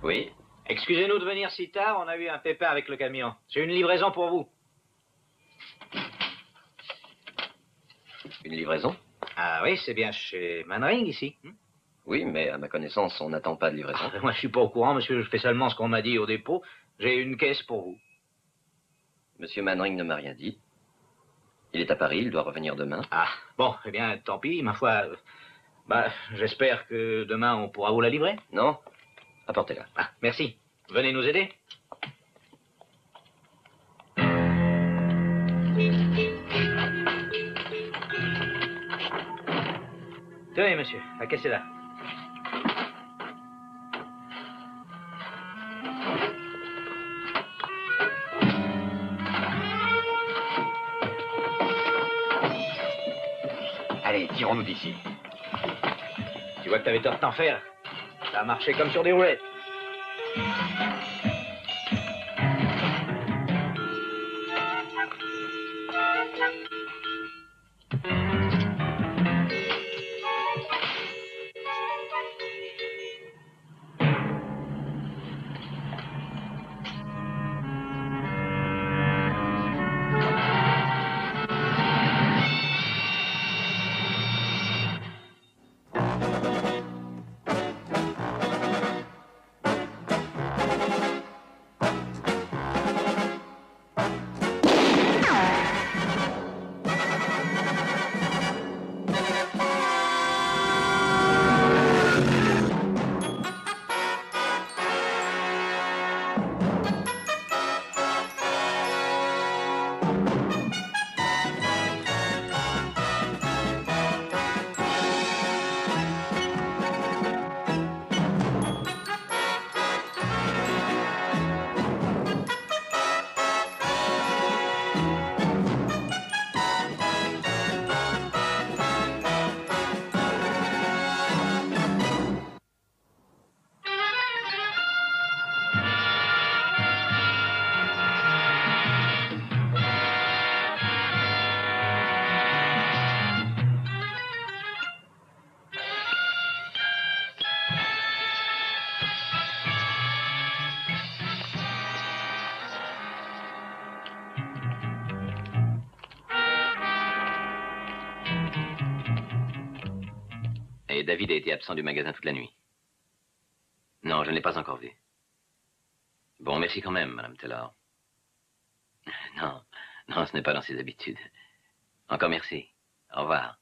Oui. Excusez-nous de venir si tard, on a eu un pépin avec le camion. J'ai une livraison pour vous. Une livraison? Ah oui, c'est bien chez Manring, ici. Oui, mais à ma connaissance, on n'attend pas de livraison. Ah, moi, je suis pas au courant, monsieur. Je fais seulement ce qu'on m'a dit au dépôt. J'ai une caisse pour vous. Monsieur Manring ne m'a rien dit. Il est à Paris, il doit revenir demain. Ah, bon, eh bien, tant pis, ma foi. J'espère que demain, on pourra vous la livrer. Non? Apportez-la. Ah, merci. Venez nous aider. Tenez, monsieur, la caisse est là. Allez, tirons-nous d'ici. Tu vois que t'avais tort de t'en faire. Ça a marché comme sur des roulettes. Et David a été absent du magasin toute la nuit. Non, je ne l'ai pas encore vu. Bon, merci quand même, Madame Taylor. Non, non, ce n'est pas dans ses habitudes. Encore merci. Au revoir.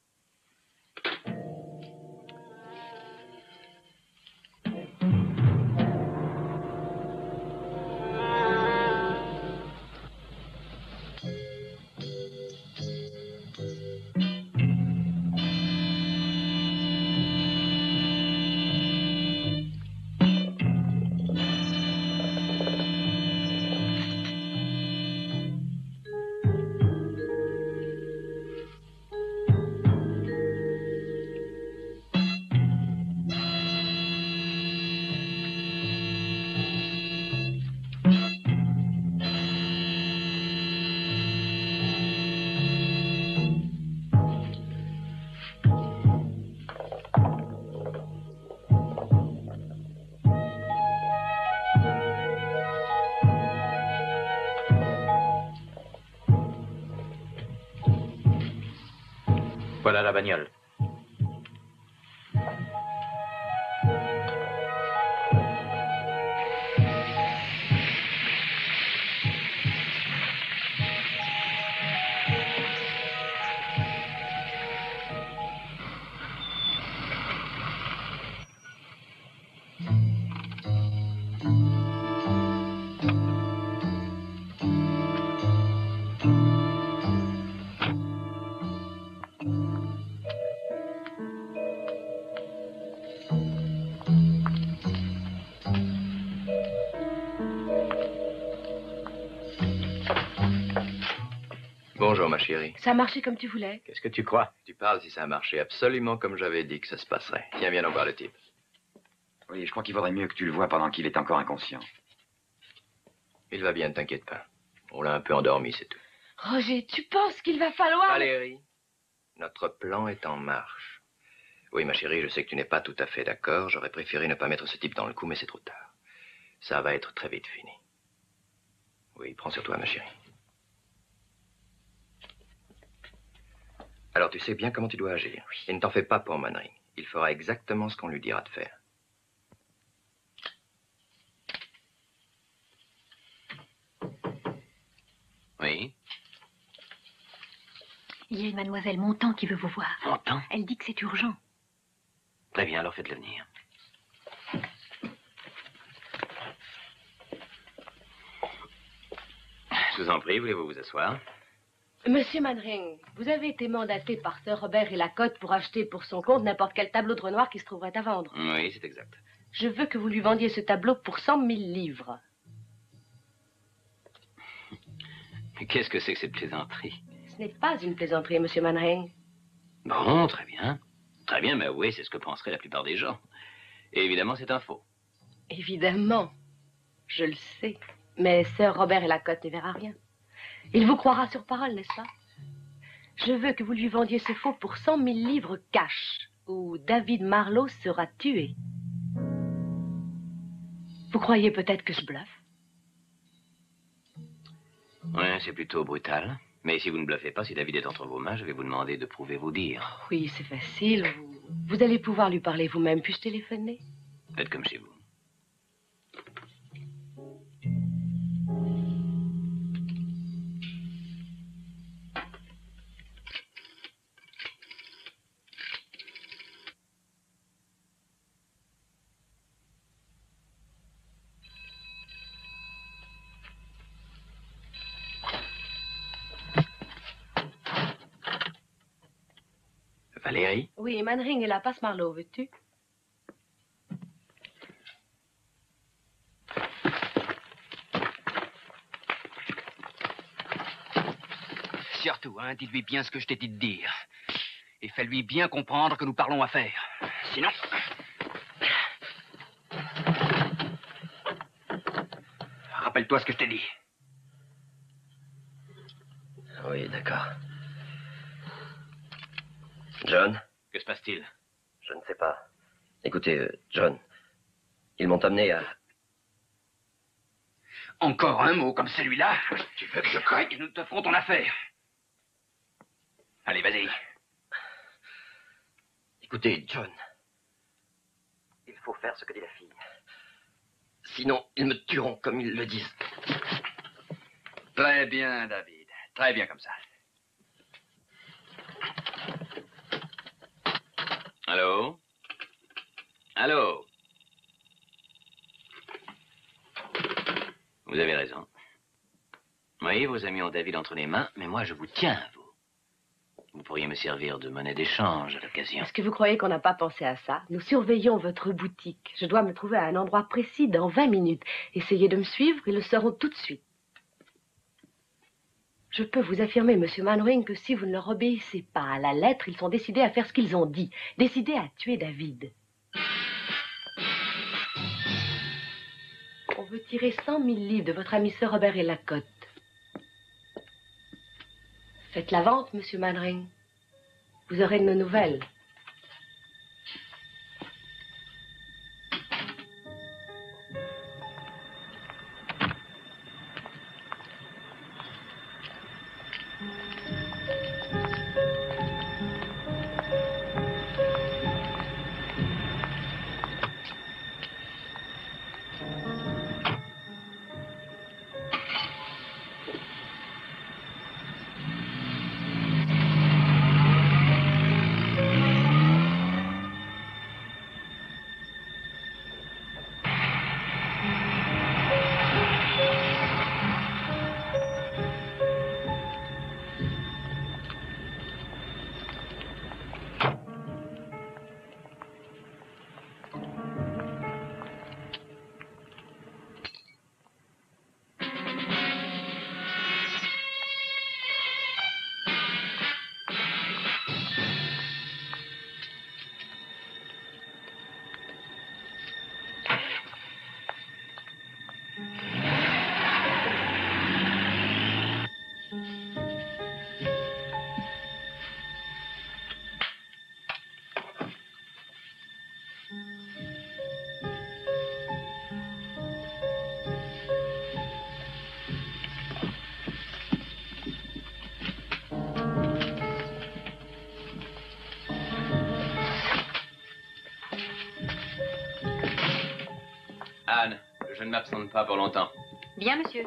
Voilà la bagnole. Bonjour, ma chérie. Ça a marché comme tu voulais. Qu'est-ce que tu crois? Tu parles si ça a marché absolument comme j'avais dit que ça se passerait. Tiens, viens donc voir le type. Oui, je crois qu'il vaudrait mieux que tu le vois pendant qu'il est encore inconscient. Il va bien, ne t'inquiète pas. On l'a un peu endormi, c'est tout. Roger, tu penses qu'il va falloir... Valérie, notre plan est en marche. Oui, ma chérie, je sais que tu n'es pas tout à fait d'accord. J'aurais préféré ne pas mettre ce type dans le coup, mais c'est trop tard. Ça va être très vite fini. Oui, prends sur toi, ma chérie. Alors, tu sais bien comment tu dois agir. Et ne t'en fais pas pour Manring. Il fera exactement ce qu'on lui dira de faire. Oui. Il y a une mademoiselle Montant qui veut vous voir. Montant? Elle dit que c'est urgent. Très bien, alors faites-le venir. Je vous en prie, voulez-vous vous asseoir? Monsieur Mannering, vous avez été mandaté par Sir Robert et Lacotte pour acheter pour son compte n'importe quel tableau de Renoir qui se trouverait à vendre. Oui, c'est exact. Je veux que vous lui vendiez ce tableau pour 100 000 livres. Mais qu'est-ce que c'est que cette plaisanterie? Ce n'est pas une plaisanterie, monsieur Mannering. Bon, très bien. Très bien, mais oui, c'est ce que penseraient la plupart des gens. Et évidemment, c'est un faux. Évidemment. Je le sais. Mais Sir Robert et Lacotte ne verra rien. Il vous croira sur parole, n'est-ce pas? Je veux que vous lui vendiez ce faux pour 100 000 livres cash, ou David Marlowe sera tué. Vous croyez peut-être que je bluffe? Oui, c'est plutôt brutal. Mais si vous ne bluffez pas, si David est entre vos mains, je vais vous demander de prouver vos dires. Oui, c'est facile. Vous allez pouvoir lui parler vous-même. Puis-je téléphoner? Faites comme chez vous. Valérie? Oui, Mannering est là. Passe Marlowe, veux-tu? Surtout, hein, dites-lui bien ce que je t'ai dit de dire. Et fais-lui bien comprendre que nous parlons affaires. Sinon... Rappelle-toi ce que je t'ai dit. Oui, d'accord. John? Que se passe-t-il? Je ne sais pas. Écoutez, John, ils m'ont amené à... Encore un mot comme celui-là, tu veux que je croie et nous te ferons ton affaire. Allez, vas-y. Écoutez, John, il faut faire ce que dit la fille. Sinon, ils me tueront comme ils le disent. Très bien, David. Très bien comme ça. Allô? Allô? Vous avez raison. Oui, vos amis ont David entre les mains, mais moi, je vous tiens à vous. Vous pourriez me servir de monnaie d'échange à l'occasion. Est-ce que vous croyez qu'on n'a pas pensé à ça? Nous surveillons votre boutique. Je dois me trouver à un endroit précis dans 20 minutes. Essayez de me suivre, ils le sauront tout de suite. Je peux vous affirmer, monsieur Mannering, que si vous ne leur obéissez pas à la lettre, ils sont décidés à faire ce qu'ils ont dit. Décidés à tuer David. On veut tirer 100 000 livres de votre ami Sir Robert et Lacotte. Faites la vente, monsieur Mannering. Vous aurez de nos nouvelles. je ne m'absente pas pour longtemps. Bien, monsieur.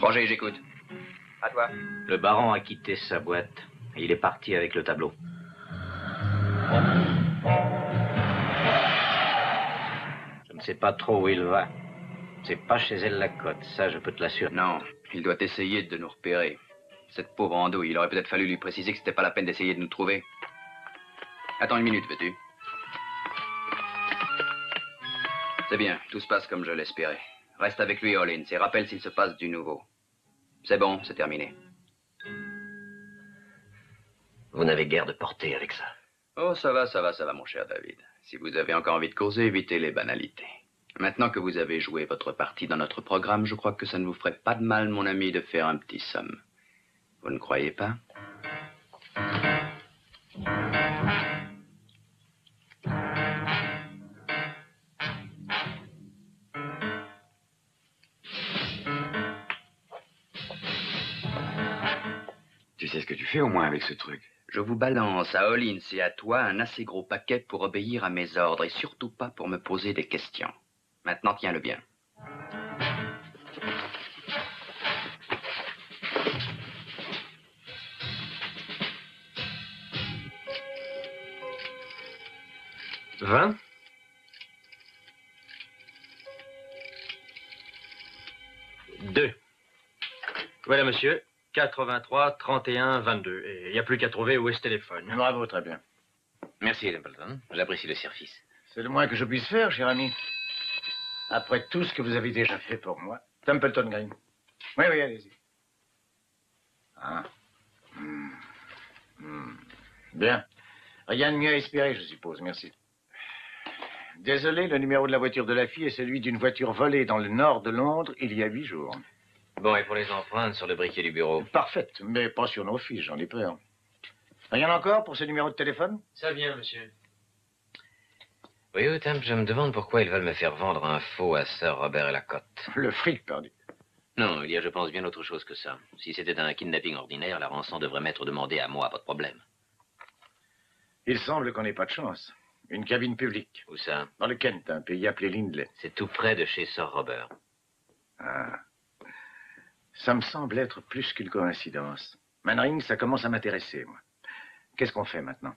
Roger, j'écoute. À toi. Le baron a quitté sa boîte. Et il est parti avec le tableau. Je ne sais pas trop où il va. C'est pas chez elle la cote, ça je peux te l'assurer. Non, il doit essayer de nous repérer. Cette pauvre andouille, il aurait peut-être fallu lui préciser que c'était pas la peine d'essayer de nous trouver. Attends une minute, veux-tu? C'est bien, tout se passe comme je l'espérais. Reste avec lui, Hollins, et rappelle s'il se passe du nouveau. C'est bon, c'est terminé. Vous n'avez guère de portée avec ça. Oh, ça va, mon cher David. Si vous avez encore envie de causer, évitez les banalités. Maintenant que vous avez joué votre partie dans notre programme, je crois que ça ne vous ferait pas de mal, mon ami, de faire un petit somme. Vous ne croyez pas? Tu sais ce que tu fais au moins avec ce truc? Je vous balance à Hollins et à toi un assez gros paquet pour obéir à mes ordres et surtout pas pour me poser des questions. Maintenant, tiens-le bien. $20. Deux. Voilà, monsieur. 83 31 22. Et il n'y a plus qu'à trouver où est ce téléphone. Bravo, très bien. Merci, Templeton. J'apprécie le service. C'est le moins que je puisse faire, cher ami. Après tout ce que vous avez déjà fait pour moi. Templeton Green. Oui, allez-y. Ah. Bien. Rien de mieux à espérer, je suppose. Merci. Désolé, le numéro de la voiture de la fille est celui d'une voiture volée dans le nord de Londres il y a 8 jours. Bon, et pour les empreintes sur le briquet du bureau? Parfaite, mais pas sur nos fiches, j'en ai peur. Rien encore pour ce numéro de téléphone? Ça vient, monsieur. Oui, Temple, je me demande pourquoi ils veulent me faire vendre un faux à Sir Robert et la cote. Le fric, perdu. Non, il y a, je pense, bien autre chose que ça. Si c'était un kidnapping ordinaire, la rançon devrait m'être demandée à moi, pas de problème. Il semble qu'on n'ait pas de chance. Une cabine publique. Où ça? Dans le Kent, un pays appelé Lindley. C'est tout près de chez Sir Robert. Ah. Ça me semble être plus qu'une coïncidence. Mannering, ça commence à m'intéresser, moi. Qu'est-ce qu'on fait maintenant?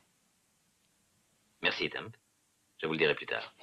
Merci, Temple. Je vous le dirai plus tard.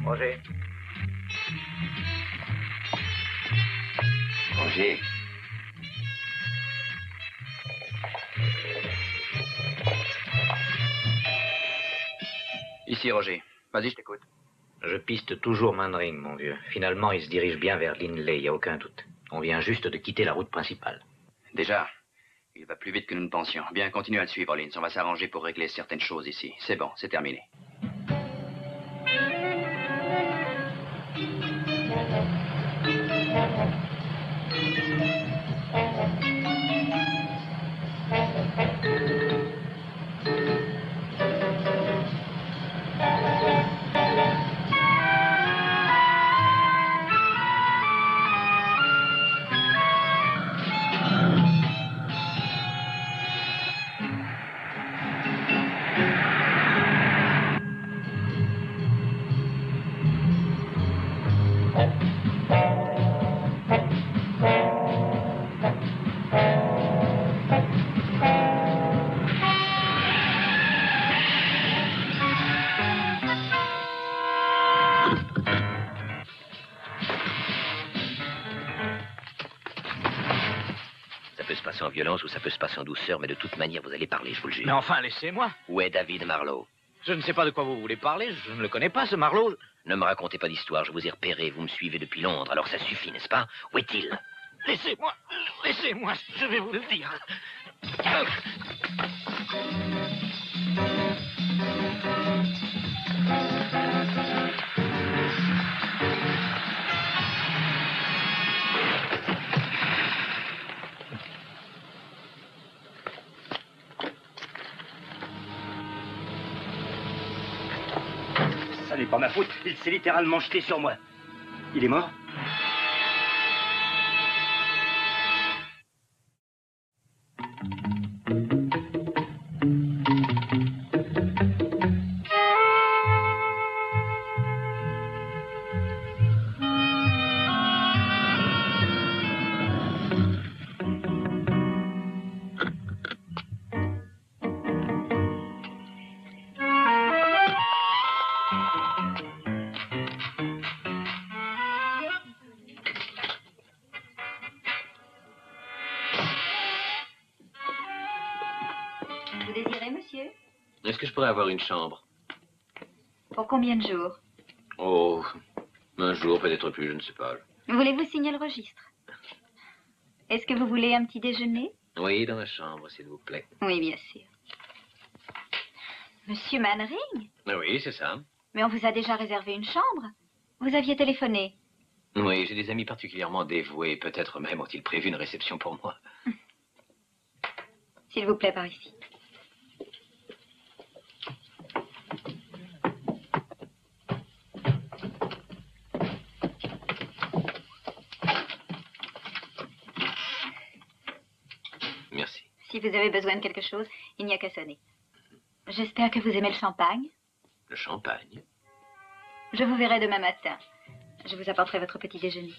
Roger. Roger. Ici, Roger. Vas-y, je t'écoute. Je piste toujours Mannering, mon vieux. Finalement, il se dirige bien vers Lindley, il n'y a aucun doute. On vient juste de quitter la route principale. Déjà, il va plus vite que nous ne pensions. Bien, continue à le suivre, Hollins. On va s'arranger pour régler certaines choses ici. C'est bon, c'est terminé. en violence ou ça peut se passer en douceur, mais de toute manière, vous allez parler, je vous le jure. Mais enfin, laissez-moi. Où est David Marlowe? Je ne sais pas de quoi vous voulez parler. Je ne le connais pas, ce Marlowe. Ne me racontez pas d'histoire, je vous ai repéré, vous me suivez depuis Londres, alors ça suffit, n'est-ce pas? Où est-il? Laissez-moi. Laissez-moi, je vais vous le dire. Ça n'est pas ma faute. Il s'est littéralement jeté sur moi. Il est mort? Vous désirez, monsieur? Est-ce que je pourrais avoir une chambre? Pour combien de jours? Oh, un jour, peut-être plus, je ne sais pas. Voulez-vous signer le registre? Est-ce que vous voulez un petit déjeuner? Oui, dans ma chambre, s'il vous plaît. Oui, bien sûr. Monsieur Mannering? Oui, c'est ça. Mais on vous a déjà réservé une chambre. Vous aviez téléphoné. Oui, j'ai des amis particulièrement dévoués. Peut-être même ont-ils prévu une réception pour moi. S'il vous plaît, par ici. Merci. Si vous avez besoin de quelque chose, il n'y a qu'à sonner. J'espère que vous aimez le champagne. Le champagne? Je vous verrai demain matin. Je vous apporterai votre petit déjeuner.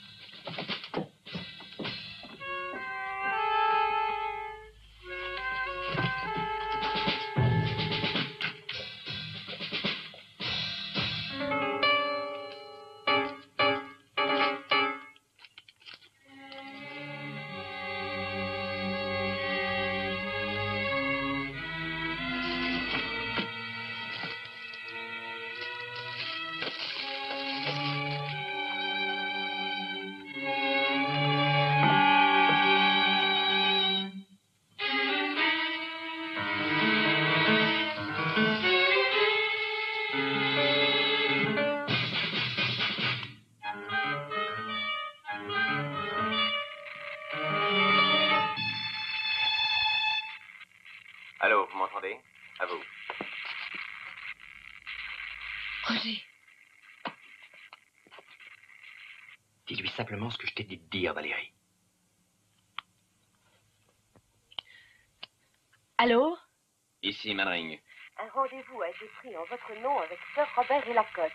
Allô, vous m'entendez? À vous. Roger. Dis-lui simplement ce que je t'ai dit de dire, Valérie. Allô? Ici, Mannering. Un rendez-vous a été pris en votre nom avec Sir Robert et Lacoste.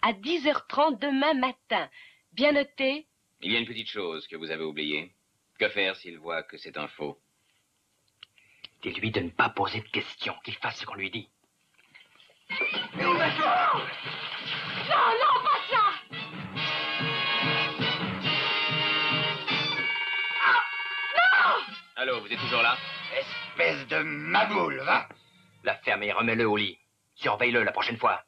À 10h30 demain matin. Bien noté? Il y a une petite chose que vous avez oubliée. Que faire s'il voit que c'est un faux? Dis-lui de ne pas poser de questions, qu'il fasse ce qu'on lui dit. Non, non, pas ça! Ah, non! Allô, vous êtes toujours là? Espèce de maboule, va! La ferme et remets-le au lit. Surveille-le la prochaine fois.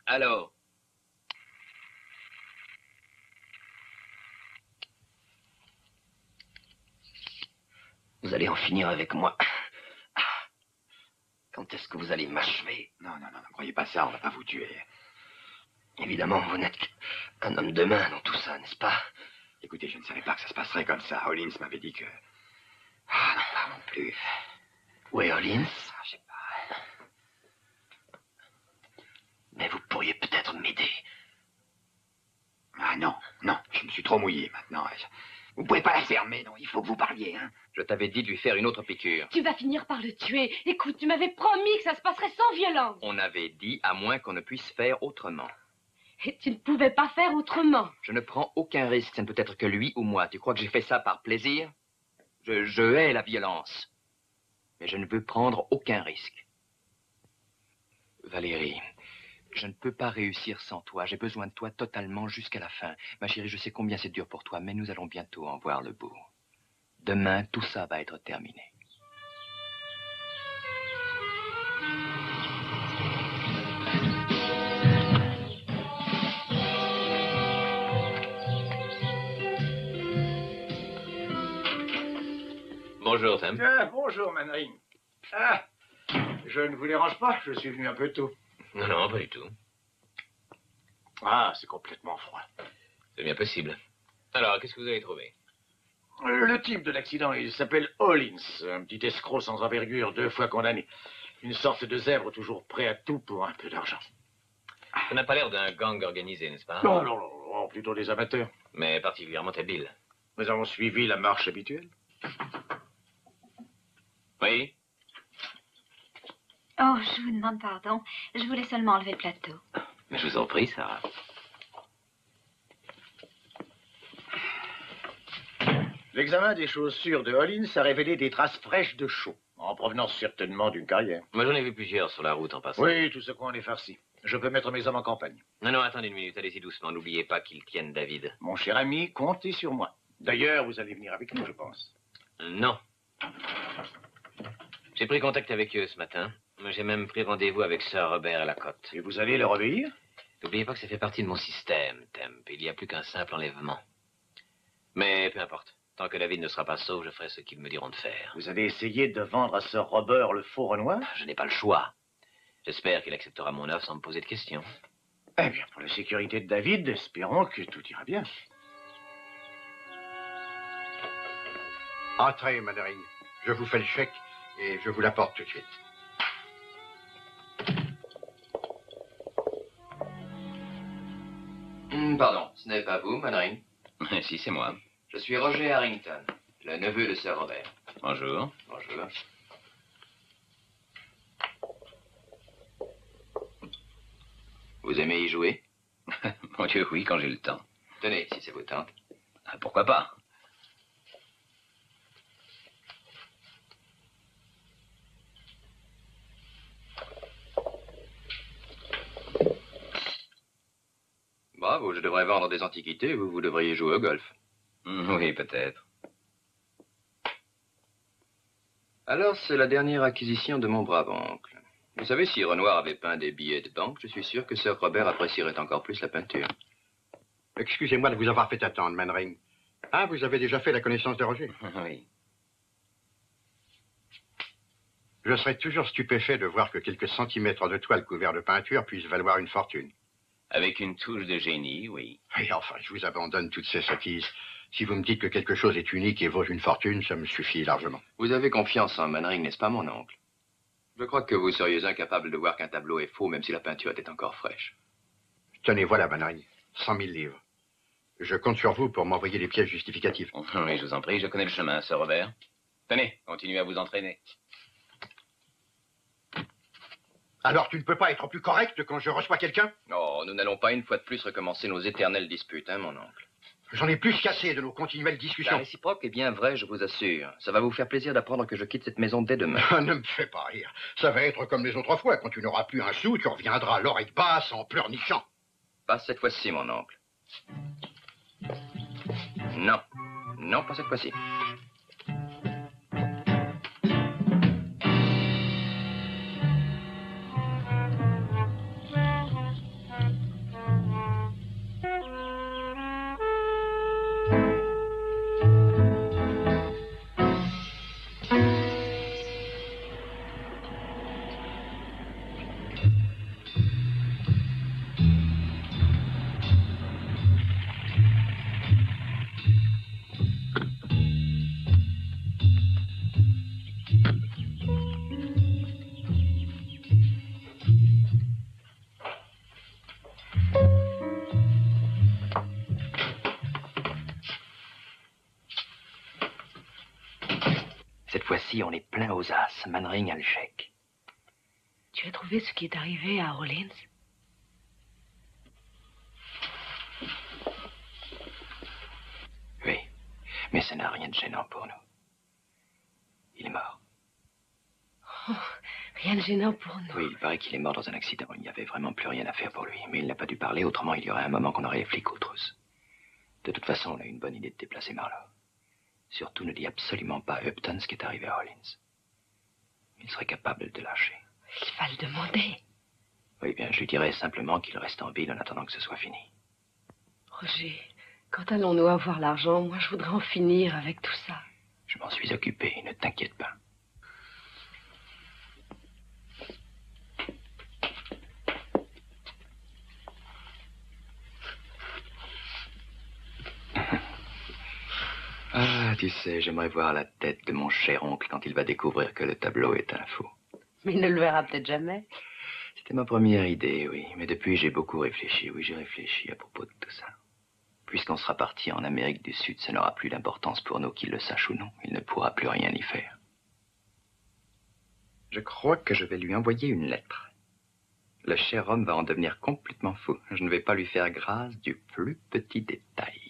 Allô? Vous allez en finir avec moi. Quand est-ce que vous allez m'achever? Non, ne croyez pas ça, on va pas vous tuer. Évidemment, vous n'êtes qu'un homme de main dans tout ça, n'est-ce pas? Écoutez, je ne savais pas que ça se passerait comme ça. Hollins m'avait dit que... Ah, non, parlons plus. Où est Hollins? Je sais pas. Mais vous pourriez peut-être m'aider. Ah non, je me suis trop mouillé maintenant. Vous pouvez pas la fermer, non, il faut que vous parliez, hein. Je t'avais dit de lui faire une autre piqûre. Tu vas finir par le tuer. Écoute, tu m'avais promis que ça se passerait sans violence. On avait dit à moins qu'on ne puisse faire autrement. Et tu ne pouvais pas faire autrement. Je ne prends aucun risque, ça ne peut être que lui ou moi. Tu crois que j'ai fait ça par plaisir? Je hais la violence. Mais je ne veux prendre aucun risque. Valérie, Je ne peux pas réussir sans toi. J'ai besoin de toi totalement jusqu'à la fin. Ma chérie, je sais combien c'est dur pour toi, mais nous allons bientôt en voir le bout. Demain, tout ça va être terminé. Bonjour, Tim. Ah, bonjour, Mannering. Ah, je ne vous dérange pas, je suis venu un peu tôt. Non, non, pas du tout. Ah, c'est complètement froid. C'est bien possible. Alors, qu'est-ce que vous avez trouvé? Le type de l'accident, il s'appelle Hollins, un petit escroc sans envergure, 2 fois condamné. Une sorte de zèbre toujours prêt à tout pour un peu d'argent. Ça n'a pas l'air d'un gang organisé, n'est-ce pas? Non, non, non, non, plutôt des amateurs. Mais particulièrement habile. Nous avons suivi la marche habituelle. Oui? Oh, je vous demande pardon. Je voulais seulement enlever le plateau. Mais je vous en prie, Sarah. L'examen des chaussures de Hollins a révélé des traces fraîches de chaux, en provenance certainement d'une carrière. Moi, j'en ai vu plusieurs sur la route en passant. Oui, tout ce coin est farci. Je peux mettre mes hommes en campagne. Non, non, attendez une minute, allez-y doucement. N'oubliez pas qu'ils tiennent David. Mon cher ami, comptez sur moi. D'ailleurs, vous allez venir avec nous, je pense. Non. J'ai pris contact avec eux ce matin. J'ai même pris rendez-vous avec Sir Robert à la côte. Et vous allez leur obéir? N'oubliez pas que ça fait partie de mon système, Temp. Il n'y a plus qu'un simple enlèvement. Mais peu importe. Tant que David ne sera pas sauf, je ferai ce qu'ils me diront de faire. Vous allez essayer de vendre à Sir Robert le faux Renoir? Je n'ai pas le choix. J'espère qu'il acceptera mon offre sans me poser de questions. Eh bien, pour la sécurité de David, espérons que tout ira bien. Entrez, Mannering. Je vous fais le chèque et je vous l'apporte tout de suite. Pardon, ce n'est pas vous, Mannering? Si, c'est moi. Je suis Roger Harrington, le neveu de Sir Robert. Bonjour. Bonjour. Vous aimez y jouer? Mon Dieu, oui, quand j'ai le temps. Tenez, si ça vous tente. Ah, pourquoi pas? Bravo, je devrais vendre des antiquités, vous devriez jouer au golf. Oui, peut-être. Alors, c'est la dernière acquisition de mon brave oncle. Vous savez, si Renoir avait peint des billets de banque, je suis sûr que Sir Robert apprécierait encore plus la peinture. Excusez-moi de vous avoir fait attendre, Mannering. Ah, vous avez déjà fait la connaissance de Roger? Oui. Je serais toujours stupéfait de voir que quelques centimètres de toile couverts de peinture puissent valoir une fortune. Avec une touche de génie, oui. Et enfin, je vous abandonne toutes ces sottises. Si vous me dites que quelque chose est unique et vaut une fortune, ça me suffit largement. Vous avez confiance en Mannering, n'est-ce pas, mon oncle? Je crois que vous seriez incapable de voir qu'un tableau est faux, même si la peinture était encore fraîche. Tenez, voilà, Mannering. 100 000 livres. Je compte sur vous pour m'envoyer les pièces justificatives. Oui, je vous en prie, je connais le chemin, Sir Robert. Tenez, continuez à vous entraîner. Alors tu ne peux pas être plus correct quand je reçois quelqu'un? Oh, nous n'allons pas une fois de plus recommencer nos éternelles disputes, hein, mon oncle? J'en ai plus qu'assez de nos continuelles discussions. La réciproque est bien vraie, je vous assure. Ça va vous faire plaisir d'apprendre que je quitte cette maison dès demain. Ne me fais pas rire. Ça va être comme les autres fois. Quand tu n'auras plus un sou, tu reviendras l'oreille basse en pleurnichant. Pas cette fois-ci, mon oncle. Non. Non, pas cette fois-ci. Cette fois-ci, on est plein aux as. Mannering a le chèque. Tu as trouvé ce qui est arrivé à Hollins? Oui, mais ça n'a rien de gênant pour nous. Il est mort. Oh, Rien de gênant pour nous. Oui, il paraît qu'il est mort dans un accident. Il n'y avait vraiment plus rien à faire pour lui. Mais il n'a pas dû parler, autrement il y aurait un moment qu'on aurait les flics aux trousses. De toute façon, on a une bonne idée de déplacer Marlowe. Surtout, ne dis absolument pas à Upton ce qui est arrivé à Hollins. Il serait capable de lâcher. Il va le demander. Oui, bien, je lui dirai simplement qu'il reste en ville en attendant que ce soit fini. Roger, quand allons-nous avoir l'argent? Moi, je voudrais en finir avec tout ça. Je m'en suis occupé, ne t'inquiète pas. Ah, tu sais, j'aimerais voir la tête de mon cher oncle quand il va découvrir que le tableau est un faux. Mais il ne le verra peut-être jamais. C'était ma première idée, oui. Mais depuis, j'ai beaucoup réfléchi. Oui, j'ai réfléchi à propos de tout ça. Puisqu'on sera parti en Amérique du Sud, ça n'aura plus d'importance pour nous qu'il le sache ou non. Il ne pourra plus rien y faire. Je crois que je vais lui envoyer une lettre. Le cher homme va en devenir complètement fou. Je ne vais pas lui faire grâce du plus petit détail.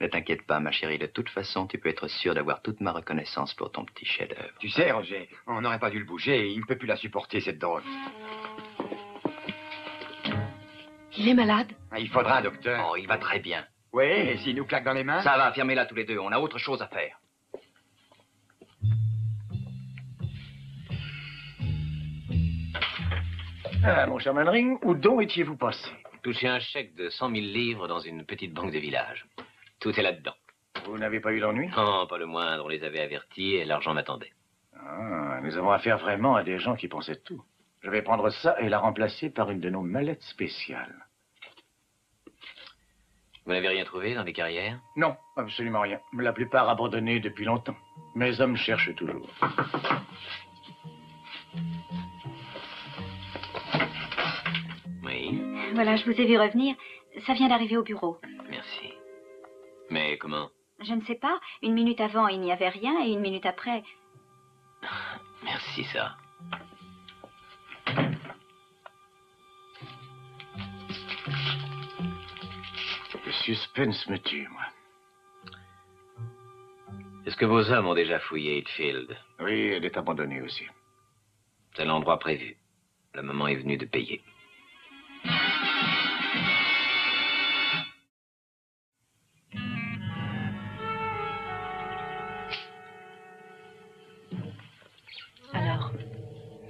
Ne t'inquiète pas, ma chérie. De toute façon, tu peux être sûr d'avoir toute ma reconnaissance pour ton petit chef-d'œuvre. Tu sais, Roger, on n'aurait pas dû le bouger. Il ne peut plus la supporter, cette drogue. Il est malade? Il faudra un docteur. Oh, il va très bien. Oui, et s'il nous claque dans les mains? Ça va, fermez-la tous les deux. On a autre chose à faire. Ah, mon cher Mannering, où donc étiez-vous passé? Touché un chèque de 100 000 livres dans une petite banque de village. Tout est là-dedans. Vous n'avez pas eu d'ennui? Non, pas le moindre. On les avait avertis et l'argent m'attendait. Ah, nous avons affaire vraiment à des gens qui pensaient tout. Je vais prendre ça et la remplacer par une de nos mallettes spéciales. Vous n'avez rien trouvé dans les carrières? Non, absolument rien. La plupart abandonnées depuis longtemps. Mes hommes cherchent toujours. Oui. Voilà, je vous ai vu revenir. Ça vient d'arriver au bureau. Merci. Mais comment? Je ne sais pas. Une minute avant, il n'y avait rien, et une minute après... Merci, ça. Le suspense me tue, moi. Est-ce que vos hommes ont déjà fouillé Hitfield? Oui, elle est abandonnée aussi. C'est l'endroit prévu. Le moment est venu de payer. Alors?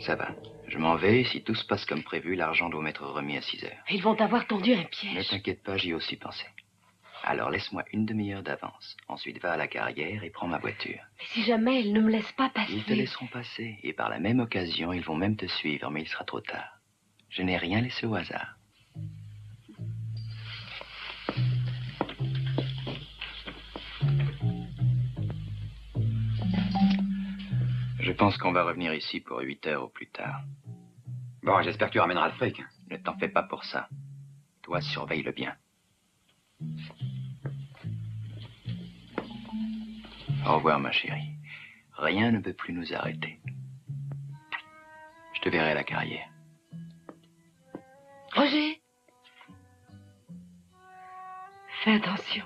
Ça va. Je m'en vais. Si tout se passe comme prévu, l'argent doit m'être remis à 6 heures. Ils vont avoir tendu un Ne piège. t'inquiète pas, j'y ai aussi pensé. Alors laisse-moi une demi-heure d'avance. Ensuite, va à la carrière et prends ma voiture. Mais si jamais ils ne me laissent pas passer... Ils te laisseront passer. Et par la même occasion, ils vont même te suivre, mais il sera trop tard. Je n'ai rien laissé au hasard. Je pense qu'on va revenir ici pour 8 heures au plus tard. Bon, j'espère que tu ramèneras le fric. Ne t'en fais pas pour ça. Toi, surveille-le bien. Au revoir, ma chérie. Rien ne peut plus nous arrêter. Je te verrai à la carrière. Roger! Fais attention.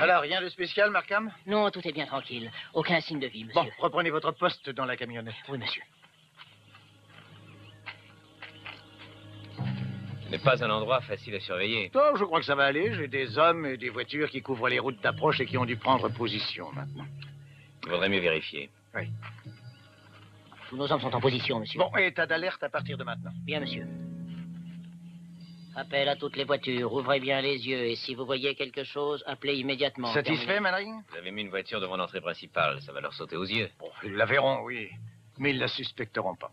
Alors, rien de spécial, Markham? Non, tout est bien tranquille. Aucun signe de vie, monsieur. Bon, reprenez votre poste dans la camionnette. Oui, monsieur. Ce n'est pas un endroit facile à surveiller. Oh, je crois que ça va aller. J'ai des hommes et des voitures qui couvrent les routes d'approche et qui ont dû prendre position maintenant. Il vaudrait mieux vérifier. Oui. Tous nos hommes sont en position, monsieur. Bon, état d'alerte à partir de maintenant. Bien, monsieur. Appel à toutes les voitures. Ouvrez bien les yeux et si vous voyez quelque chose, appelez immédiatement. Satisfait, Mannering? Vous avez mis une voiture devant l'entrée principale. Ça va leur sauter aux yeux. Bon, ils la verront, oui. Mais ils la suspecteront pas.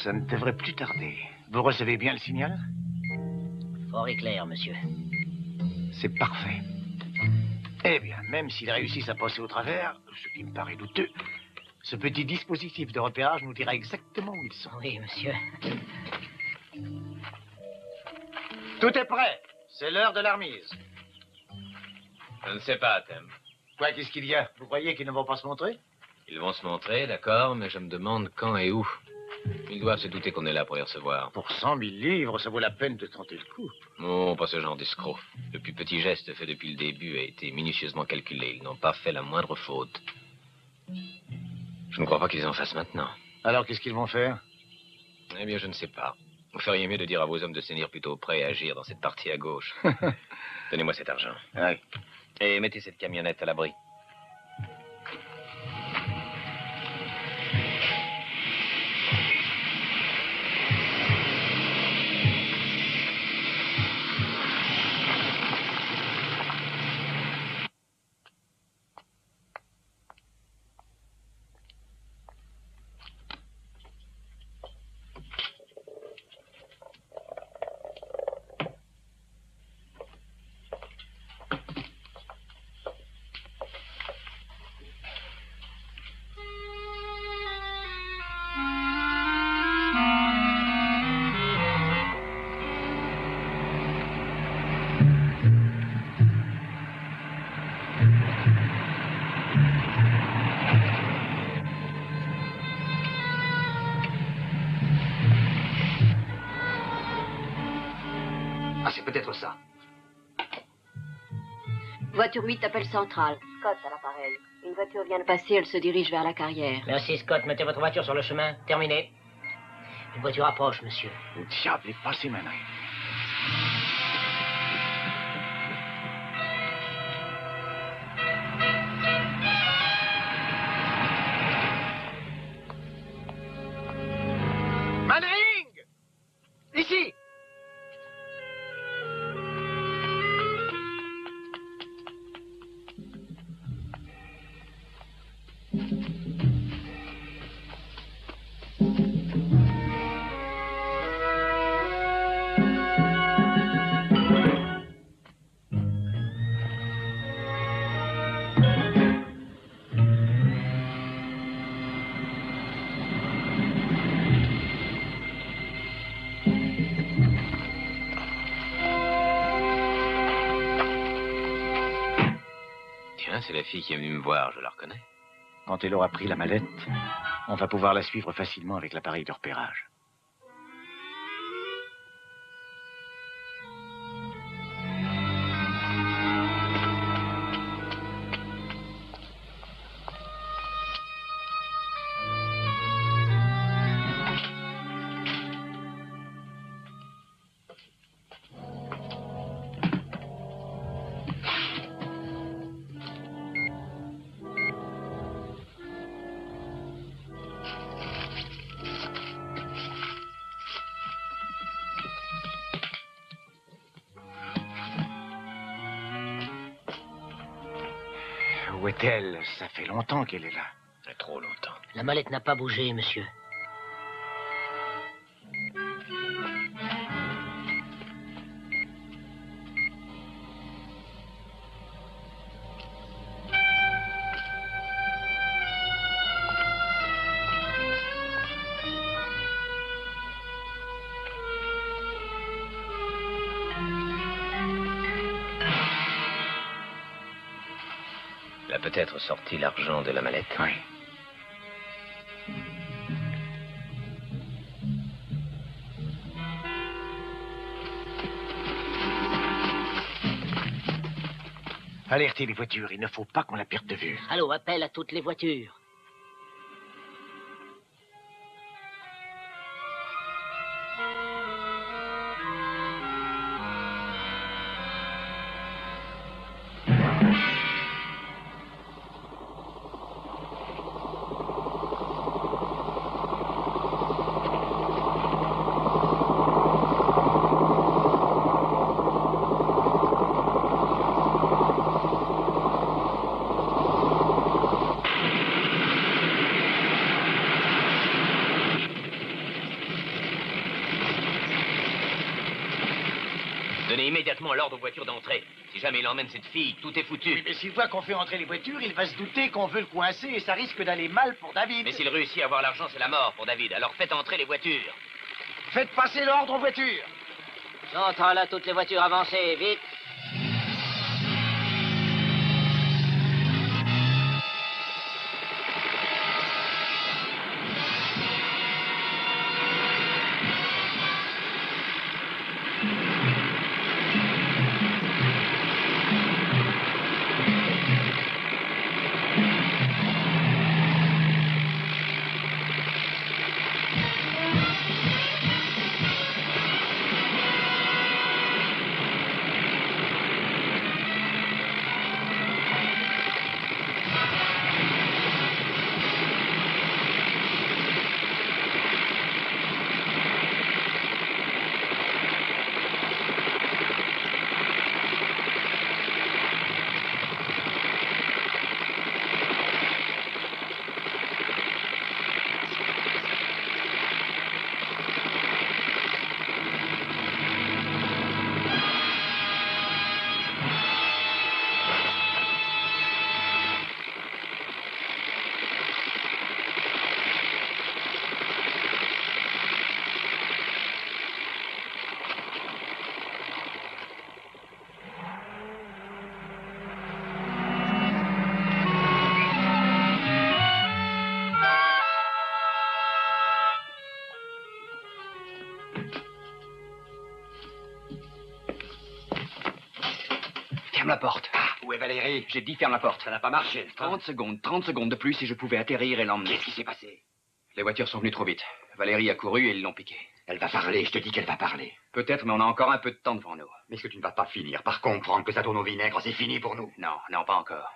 ça ne devrait plus tarder. Vous recevez bien le signal? Fort et clair, monsieur. C'est parfait. Eh bien, même s'ils réussissent à passer au travers, ce qui me paraît douteux, ce petit dispositif de repérage nous dira exactement où ils sont. Oui, monsieur. Tout est prêt. C'est l'heure de la remise. Je ne sais pas, Thème. Quoi, qu'est-ce qu'il y a? Vous croyez qu'ils ne vont pas se montrer? Ils vont se montrer, d'accord, mais je me demande quand et où. Ils doivent se douter qu'on est là pour les recevoir. Pour 100 000 livres, ça vaut la peine de tenter le coup. Oh, pas ce genre d'escroc. Le plus petit geste fait depuis le début a été minutieusement calculé. Ils n'ont pas fait la moindre faute. Je ne crois pas qu'ils en fassent maintenant. Alors, qu'est-ce qu'ils vont faire? Eh bien, je ne sais pas. Vous feriez mieux de dire à vos hommes de se tenir plutôt prêts et agir dans cette partie à gauche. Donnez-moi cet argent. Ouais. Et mettez cette camionnette à l'abri. Ah, c'est peut-être ça. Voiture 8, appel central. Scott à l'appareil. Une voiture vient de passer, elle se dirige vers la carrière. Merci, Scott. Mettez votre voiture sur le chemin. Terminé. Une voiture approche, monsieur. Où diable est passé maintenant? Manning! Ici! C'est la fille qui est venue me voir, je la reconnais. Quand elle aura pris la mallette, on va pouvoir la suivre facilement avec l'appareil de repérage. Où est-elle? Ça fait longtemps qu'elle est là. Trop longtemps. La mallette n'a pas bougé, monsieur. Elle a peut-être sorti l'argent de la mallette. Oui. Alertez les voitures, il ne faut pas qu'on la perde de vue. Allô, appel à toutes les voitures. Donnez immédiatement l'ordre aux voitures d'entrer. Si jamais il emmène cette fille, tout est foutu. Oui, mais s'il voit qu'on fait entrer les voitures, il va se douter qu'on veut le coincer et ça risque d'aller mal pour David. Mais s'il réussit à avoir l'argent, c'est la mort pour David. Alors faites entrer les voitures. Faites passer l'ordre aux voitures. J'entends là toutes les voitures avancer, vite. Ferme la porte. Ah, où est Valérie? J'ai dit ferme la porte. Ça n'a pas marché. 30 secondes de plus si je pouvais atterrir et l'emmener. Qu'est-ce qui s'est passé? Les voitures sont venues trop vite. Valérie a couru et ils l'ont piquée. Elle va parler, je te dis qu'elle va parler. Peut-être, mais on a encore un peu de temps devant nous. Mais est-ce que tu ne vas pas finir par comprendre que ça tourne au vinaigre, c'est fini pour nous? Non, non, pas encore.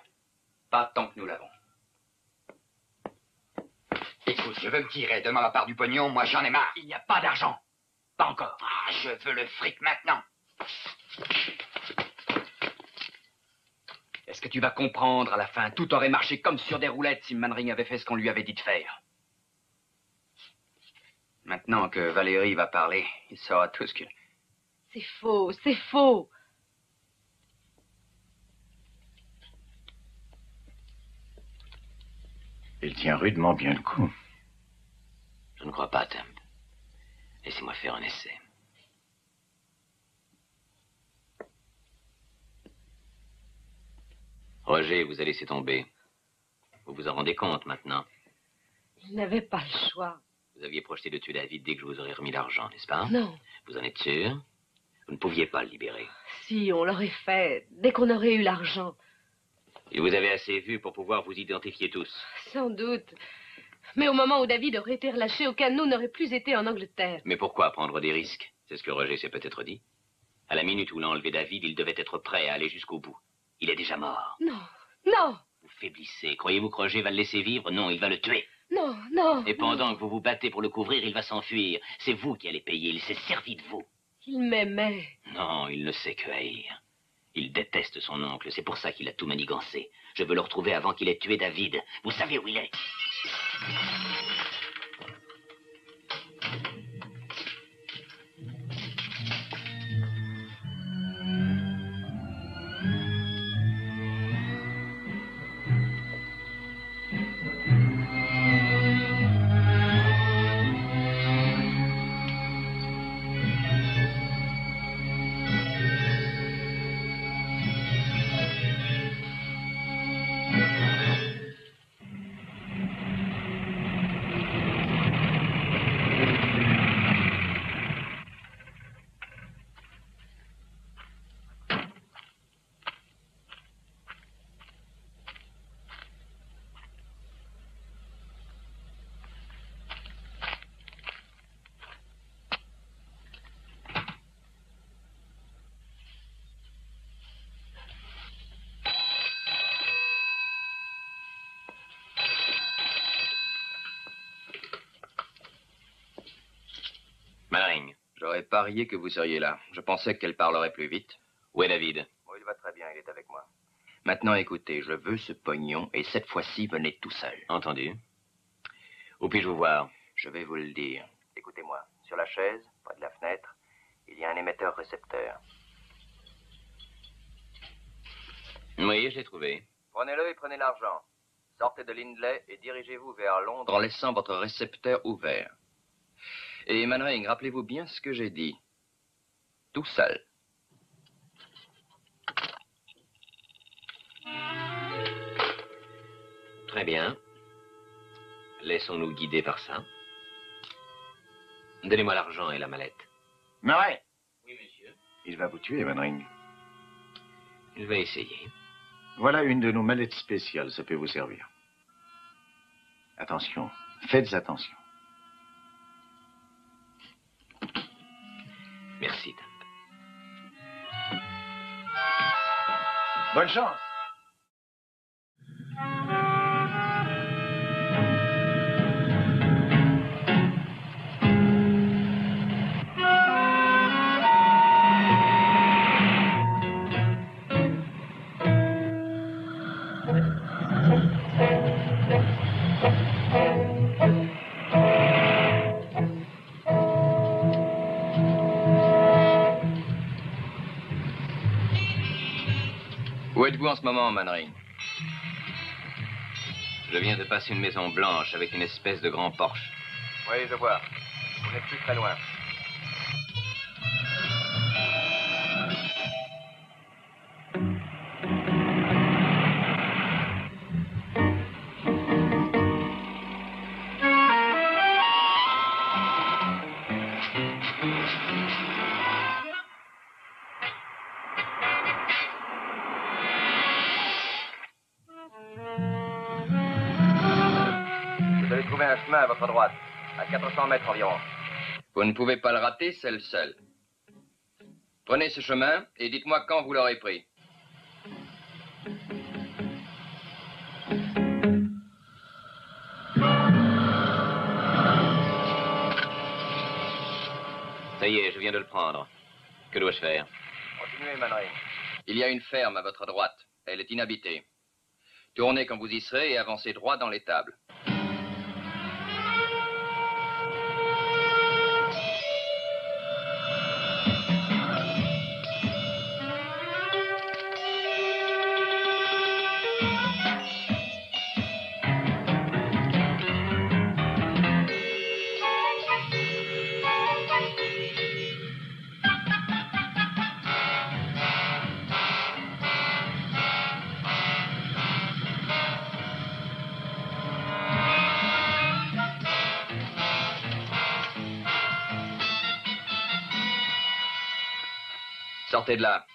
Pas tant que nous l'avons. Écoute, je veux me tirer de ma part du pognon, moi j'en ai marre. Il n'y a pas d'argent. Pas encore. Ah, je veux le fric maintenant. Est-ce que tu vas comprendre, à la fin, tout aurait marché comme sur des roulettes si Manring avait fait ce qu'on lui avait dit de faire. Maintenant que Valérie va parler, il saura tout ce qu'il... C'est faux, c'est faux. Il tient rudement bien le coup. Je ne crois pas, Temp. Laissez-moi faire un essai. Roger vous a laissé tomber. Vous vous en rendez compte maintenant? Il n'avait pas le choix. Vous aviez projeté de tuer David dès que je vous aurais remis l'argent, n'est-ce pas? Non. Vous en êtes sûr? Vous ne pouviez pas le libérer. Si, on l'aurait fait, dès qu'on aurait eu l'argent. Il vous avait assez vu pour pouvoir vous identifier tous. Sans doute. Mais au moment où David aurait été relâché, aucun de nous n'aurait plus été en Angleterre. Mais pourquoi prendre des risques? C'est ce que Roger s'est peut-être dit. À la minute où l'on enlevé David, il devait être prêt à aller jusqu'au bout. Il est déjà mort. Non, non. Vous faiblissez. Croyez-vous que Roger va le laisser vivre? Non, il va le tuer. Non, non. Et pendant que vous vous battez pour le couvrir, il va s'enfuir. C'est vous qui allez payer. Il s'est servi de vous. Il m'aimait. Non, il ne sait que haïr. Il déteste son oncle. C'est pour ça qu'il a tout manigancé. Je veux le retrouver avant qu'il ait tué David. Vous savez où il est? Manring. J'aurais parié que vous seriez là. Je pensais qu'elle parlerait plus vite. Où est David? Oh, il va très bien, il est avec moi. Maintenant, écoutez, je veux ce pognon et cette fois-ci, venez tout seul. Entendu. Où puis-je vous voir? Je vais vous le dire. Écoutez-moi, sur la chaise, près de la fenêtre, il y a un émetteur-récepteur. Oui, je l'ai trouvé. Prenez-le et prenez l'argent. Sortez de Lindley et dirigez-vous vers Londres en laissant votre récepteur ouvert. Et Mannering, rappelez-vous bien ce que j'ai dit. Tout seul. Très bien. Laissons-nous guider par ça. Donnez-moi l'argent et la mallette. Murray! Oui, monsieur. Il va vous tuer, Mannering. Il va essayer. Voilà une de nos mallettes spéciales, ça peut vous servir. Attention, faites attention. Merci, Temp. Bonne chance! Où êtes-vous en ce moment, Mannering? Je viens de passer une maison blanche avec une espèce de grand Porsche. Oui, je vois. Vous n'êtes plus très loin. Vous allez trouver un chemin à votre droite, à 400 mètres environ. Vous ne pouvez pas le rater, c'est le seul. Prenez ce chemin et dites-moi quand vous l'aurez pris. Ça y est, je viens de le prendre. Que dois-je faire? Continuez, Mannering. Il y a une ferme à votre droite. Elle est inhabitée. Tournez quand vous y serez et avancez droit dans l'étable. Sortez de là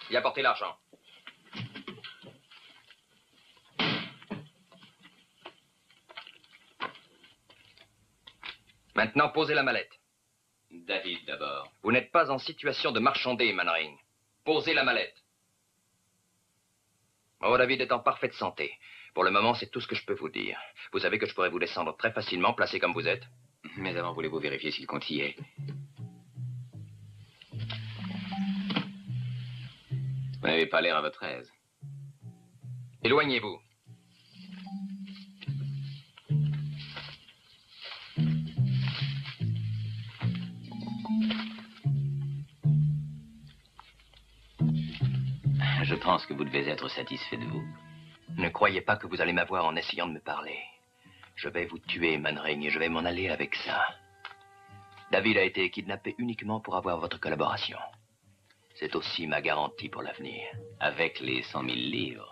et apportez l'argent. Maintenant, posez la mallette. David, d'abord. Vous n'êtes pas en situation de marchander, Mannering. Posez la mallette. Oh, David est en parfaite santé. Pour le moment, c'est tout ce que je peux vous dire. Vous savez que je pourrais vous descendre très facilement, placé comme vous êtes. Mais avant, voulez-vous vérifier s'il compte y est? Vous n'avez pas l'air à votre aise. Éloignez-vous. Je pense que vous devez être satisfait de vous. Ne croyez pas que vous allez m'avoir en essayant de me parler. Je vais vous tuer, Mannering, et je vais m'en aller avec ça. David a été kidnappé uniquement pour avoir votre collaboration. C'est aussi ma garantie pour l'avenir. Avec les 100 000 livres.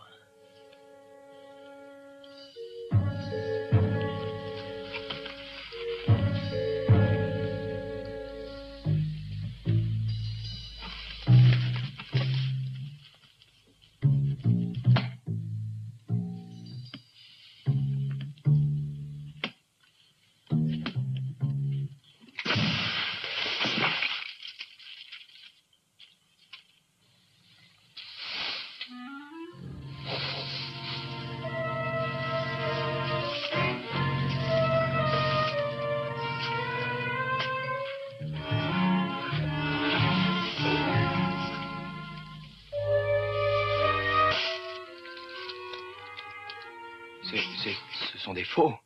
Ce sont des faux.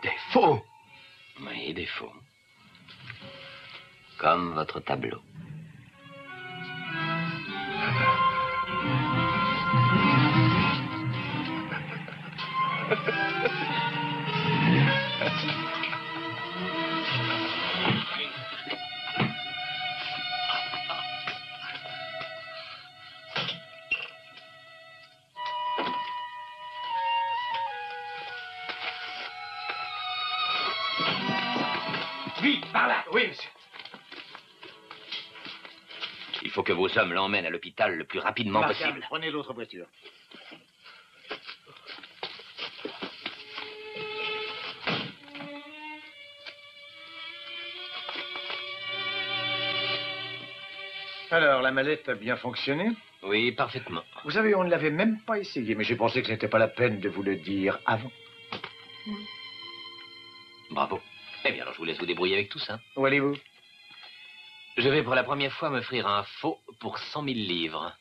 Des faux. Oui, des faux. Comme votre tableau. Vite, par là. Oui, monsieur. Il faut que vos hommes l'emmènent à l'hôpital le plus rapidement Marshall, possible. prenez l'autre voiture. Alors, la mallette a bien fonctionné? Oui, parfaitement. Vous savez, on ne l'avait même pas essayé, mais j'ai pensé que ce n'était pas la peine de vous le dire avant. Bravo. Eh bien, alors je vous laisse vous débrouiller avec tout ça. Où allez-vous? Je vais pour la première fois m'offrir un faux pour 100 000 livres.